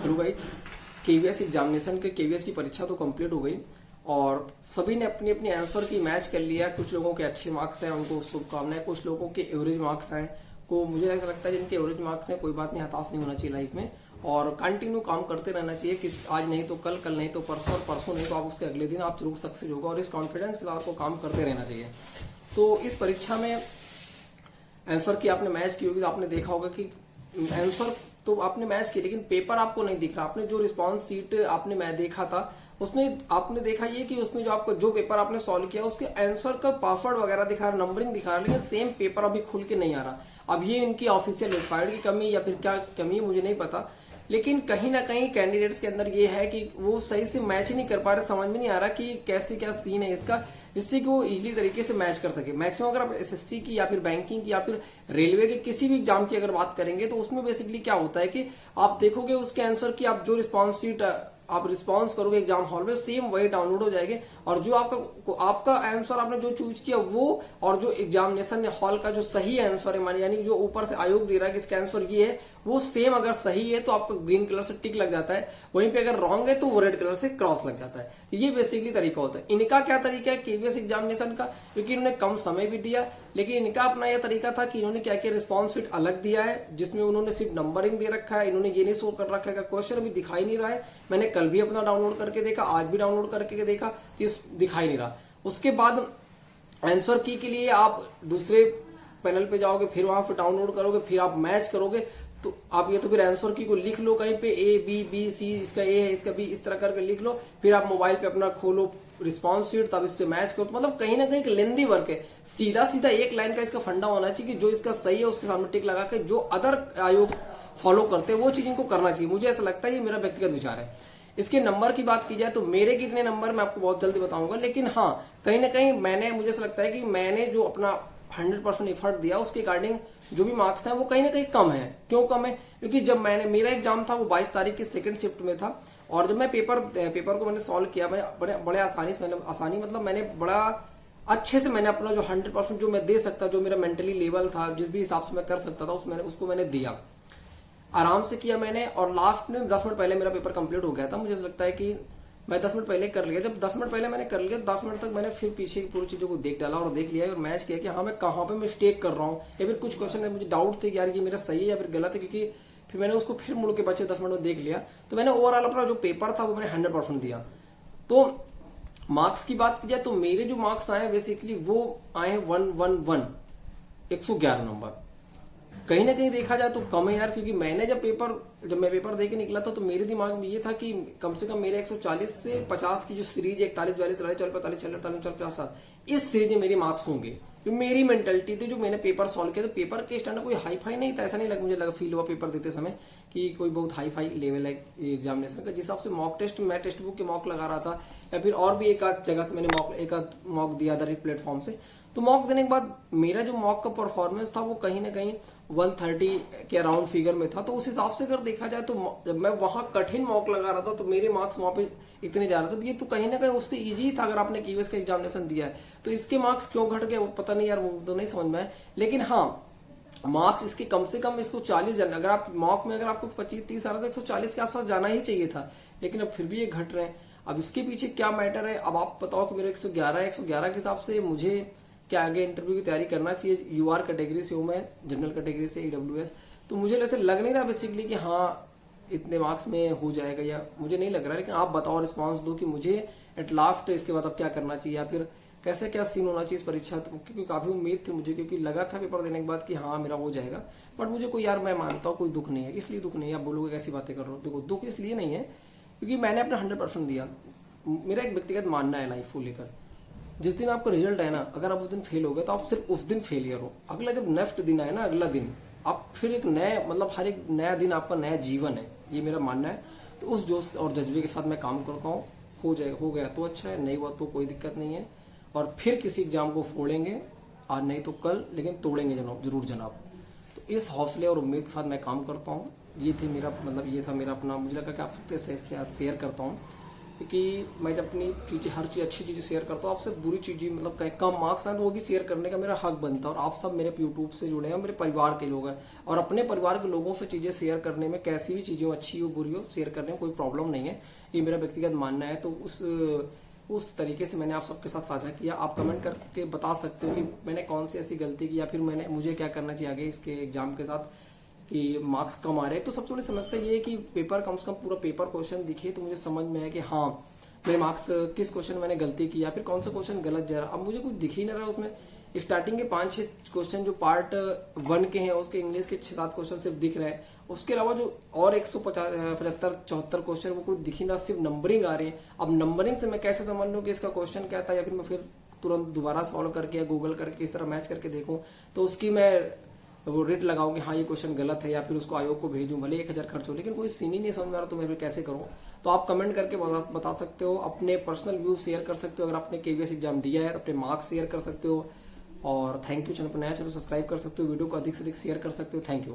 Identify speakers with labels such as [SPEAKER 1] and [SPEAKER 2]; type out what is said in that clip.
[SPEAKER 1] Hello guys, KVS examination के KVS की परीक्षा तो कंप्लीट हो गई और सभी ने अपनी अपनी आंसर की मैच कर लिया। कुछ लोगों के अच्छे मार्क्स हैं, उनको शुभकामनाएं। कुछ लोगों के एवरेज मार्क्स हैं, को मुझे ऐसा लगता है जिनके एवरेज मार्क्स हैं कोई बात नहीं, हताश नहीं होना चाहिए लाइफ में और कंटिन्यू काम करते रहना चाहिए कि आज नहीं तो कल, कल नहीं तो परसों और परसों नहीं तो आप उसके अगले दिन आप जरूर सक्सेस होगा और इस कॉन्फिडेंस के साथ आपको काम करते रहना चाहिए। तो इस परीक्षा में आंसर की आपने मैच की होगी तो आपने देखा होगा कि आंसर तो आपने मैच की लेकिन पेपर आपको नहीं दिख रहा। आपने जो रिस्पांस सीट आपने मैं देखा था उसमें आपने देखा ये कि उसमें जो आपका जो पेपर आपने सॉल्व किया उसके आंसर का पासवर्ड वगैरह दिखा रहा, नंबरिंग दिखा रहा, लेकिन सेम पेपर अभी खुल के नहीं आ रहा। अब ये इनकी ऑफिशियल वेबसाइट की कमी या फिर क्या कमी है मुझे नहीं पता, लेकिन कहीं ना कहीं कैंडिडेट्स के अंदर ये है कि वो सही से मैच नहीं कर पा रहे, समझ में नहीं आ रहा कि कैसे क्या सीन है इसका, जिससे कि वो इजीली तरीके से मैच कर सके। मैक्सिमम अगर आप एसएससी की या फिर बैंकिंग की या फिर रेलवे के किसी भी एग्जाम की अगर बात करेंगे तो उसमें बेसिकली क्या होता है कि आप देखोगे उसके आंसर की आप जो रिस्पॉन्स सीट आप रिस्पॉन्स करोगे एग्जाम हॉल में सेम वही डाउनलोड हो जाएंगे और जो आपका आंसर आपने जो चूज किया वो और जो एग्जामिनेशन हॉल का जो सही आंसर है यानी जो ऊपर से आयोग दे रहा है कि इसका आंसर ये है वो सेम अगर सही है तो आपका ग्रीन कलर से टिक लग जाता है, वहीं पे अगर रॉन्ग है तो वो रेड कलर से क्रॉस लग जाता है। तो ये बेसिकली तरीका होता है। इनका क्या तरीका है केवीएस एग्जामिनेशन का, क्योंकि इन्होंने कम समय भी दिया लेकिन इनका अपना यह तरीका था कि इन्होंने क्या किया, रिस्पॉन्स शीट अलग दिया है जिसमें उन्होंने सिर्फ नंबरिंग दे रखा है। इन्होंने ये नहीं शो कर रखा है, क्वेश्चन भी दिखाई नहीं रहा है। मैंने कल भी अपना डाउनलोड करके देखा, आज भी डाउनलोड करके देखा, दिखाई नहीं रहा। उसके बाद आंसर की के लिए आप दूसरे पैनल पे जाओगे, फिर वहां पे डाउनलोड करोगे, फिर आप मैच करोगे तो आप ये तो फिर आंसर की को लिख लो कहीं पे ए बी बी सी, इसका ए है इसका बी, इस तरह करके लिख लो, फिर आप मोबाइल पे अपना खोलो रिस्पॉन्स शीट, तब इससे मैच करो। तो मतलब कहीं ना कहीं एक लेंदी वर्क है। सीधा सीधा एक लाइन का इसका फंडा होना चाहिए कि जो इसका सही है उसके सामने टिक लगा के जो अदर आयोग फॉलो करते हैं वो चीज इनको करना चाहिए। मुझे ऐसा लगता है, ये मेरा व्यक्तिगत विचार है। इसके नंबर की बात की जाए तो मेरे कितने नंबर मैं आपको बहुत जल्दी बताऊंगा, लेकिन हाँ कहीं ना कहीं मुझे ऐसा लगता है कि मैंने जो अपना 100% एफर्ट दिया उसके अकॉर्डिंग जो भी मार्क्स हैं वो कहीं ना कहीं कम है। क्यों कम है? क्योंकि जब मेरा एग्जाम था वो 22 तारीख की सेकंड शिफ्ट में था और जब मैं पेपर को मैंने सॉल्व किया, मैंने बड़े आसानी से मैंने बड़ा अच्छे से मैंने अपना जो 100% जो मैं दे सकता, जो मेरा मेंटली लेवल था, जिस भी हिसाब से मैं कर सकता था उसको मैंने दिया, आराम से किया मैंने। और लास्ट में 10 मिनट पहले मेरा पेपर कंप्लीट हो गया था। मुझे लगता है कि मैं 10 मिनट पहले कर लिया। जब 10 मिनट पहले मैंने कर लिया 10 मिनट तक मैंने फिर पीछे की पूरी चीजों को देख डाला और देख लिया और मैच किया कि हाँ मैं कहाँ पे मिस्टेक कर रहा हूँ या फिर कुछ क्वेश्चन में मुझे डाउट थे कि यार ये मेरा सही है या फिर गलत है, क्योंकि फिर मैंने उसको फिर मुड़ के बचे 10 मिनट में देख लिया। तो मैंने ओवरऑल अपना जो पेपर था वो मैंने 100% दिया। तो मार्क्स की बात की जाए तो मेरे जो मार्क्स आए बेसिकली वो आए हैं 111, 111 नंबर। कहीं ना कहीं देखा जाए तो कम है यार, क्योंकि जब मैं पेपर देके निकला था तो मेरे दिमाग में ये था कि कम से कम मेरे 140 से 50 की जो सीरीज है 41, 42, 43, 44, 45, 46, 50, इस सीरीज में मेरे मार्क्स होंगे। तो मेरी मेंटेलिटी थी जो मैंने पेपर सॉल्व किया, तो पेपर के स्टैंडर्ड कोई हाई फाई नहीं था, ऐसा नहीं लगा मुझे फील हुआ पेपर देते समय कि कोई बहुत हाई फाई लेवल है एग्जामिनेशन का। जिस हिसाब से मॉक टेस्ट मैं टेक्स्ट बुक के मॉक लगा रहा था या फिर और भी एक आध जगह से मैंने एक आध मॉक दिया अदर प्लेटफॉर्म से, तो मॉक देने के बाद मेरा जो मॉक का परफॉर्मेंस था वो कहीं ना कहीं 130 के अराउंड फिगर में था। तो उस हिसाब से अगर देखा जाए तो जब मैं वहां कठिन मॉक लगा रहा था तो मेरे मार्क्स वहां पे इतने जा रहे थे। तो ये तो कहीं ना कहीं उससे इजी था अगर आपने केवीएस का एग्जामिनेशन दिया है। तो इसके मार्क्स क्यों घट गए वो पता नहीं यार, वो तो नहीं समझ में आया। लेकिन हाँ मार्क्स इसके कम से कम इसको 40 जाना, अगर आप मॉक में अगर आपको 25-30 आ रहा था 140 के आसपास जाना ही चाहिए था, लेकिन अब फिर भी ये घट रहे हैं। अब इसके पीछे क्या मैटर है, अब आप बताओ कि मेरे 111 है, 111 के हिसाब से मुझे क्या आगे इंटरव्यू की तैयारी करना चाहिए। यूआर कैटेगरी से हूँ मैं, जनरल कैटेगरी से ईडब्ल्यूएस, तो मुझे ऐसे लग नहीं रहा बेसिकली कि हाँ इतने मार्क्स में हो जाएगा, या मुझे नहीं लग रहा है। लेकिन आप बताओ, रिस्पांस दो कि मुझे एट लास्ट इसके बाद अब क्या करना चाहिए या फिर कैसे क्या सीन होना चाहिए इस परीक्षा। क्योंकि काफी उम्मीद थी मुझे, क्योंकि लगा था पेपर देने के बाद कि हाँ मेरा हो जाएगा, बट मुझे कोई यार मैं मानता हूँ कोई दुख नहीं है। इसलिए दुख नहीं है, आप बोलोगे कैसी बातें कर रहे हो, देखो दुख इसलिए नहीं है क्योंकि मैंने अपना 100% दिया। मेरा एक व्यक्तिगत मानना है लाइफ को लेकर, जिस दिन आपका रिजल्ट है ना, अगर आप उस दिन फेल हो गए तो आप सिर्फ उस दिन फेलियर हो। अगला जब नेक्स्ट दिन आए ना, अगला दिन आप फिर एक नए हर एक नया दिन आपका नया जीवन है, ये मेरा मानना है। तो उस जोश और जज्बे के साथ मैं काम करता हूँ। हो गया तो अच्छा है, नहीं हुआ तो कोई दिक्कत नहीं है और फिर किसी एग्जाम को फोड़ेंगे, आज नहीं तो कल, लेकिन तोड़ेंगे जरूर जनाब। तो इस हौसले और उम्मीद के साथ मैं काम करता हूँ। ये था मेरा अपना, मुझे लगा कि आप सबसे शेयर करता हूँ। कि मैं जब अपनी चीज़ें, हर चीज़ अच्छी चीज़ें शेयर करता हूँ, आपसे बुरी चीज़ें मतलब कहीं कम मार्क्स हैं तो वो भी शेयर करने का मेरा हक बनता है। और आप सब मेरे यूट्यूब से जुड़े हैं, मेरे परिवार के लोग हैं, और अपने परिवार के लोगों से चीज़ें शेयर करने में, कैसी भी चीज़ें हो, अच्छी हो बुरी हो, शेयर करने में कोई प्रॉब्लम नहीं है। ये मेरा व्यक्तिगत मानना है। तो उस तरीके से मैंने आप सबके साथ साझा किया। आप कमेंट करके बता सकते हो कि मैंने कौन सी ऐसी गलती की, या फिर मुझे क्या करना चाहिए आगे इसके एग्जाम के साथ कि मार्क्स कम आ रहे हैं। तो सबसे बड़ी समस्या ये है कि पेपर कम से कम पूरा पेपर क्वेश्चन दिखे तो मुझे समझ में आए कि हाँ मेरे मार्क्स किस क्वेश्चन मैंने गलती की, या फिर कौन सा क्वेश्चन गलत जा रहा। अब मुझे कुछ दिख ही नहीं रहा उसमें। स्टार्टिंग के 5-6 क्वेश्चन जो पार्ट 1 के हैं, उसके इंग्लिश के 6-7 क्वेश्चन सिर्फ दिख रहे हैं। उसके अलावा जो और 175-74 क्वेश्चन वो कुछ दिख ही ना, सिर्फ नंबरिंग आ रही है। अब नंबरिंग से मैं कैसे समझ लूँ कि इसका क्वेश्चन क्या था, या फिर मैं फिर तुरंत दोबारा सॉल्व करके या गूगल करके इस तरह मैच करके देखूं तो उसकी मैं वो रेट लगाऊं कि हाँ ये क्वेश्चन गलत है, या फिर उसको आयोग को भेजूं, भले 1000 खर्च हो, लेकिन कोई सीन ही नहीं समझ में आ रहा तो मैं फिर कैसे करूं। तो आप कमेंट करके बता सकते हो, अपने पर्सनल व्यू शेयर कर सकते हो। अगर आपने केवीएस एग्जाम दिया है तो अपने मार्क्स शेयर कर सकते हो। और थैंक यू। चैनल पर नया चैनल सब्सक्राइब कर सकते हो, वीडियो को अधिक से अधिक शेयर कर सकते हो। Thank you.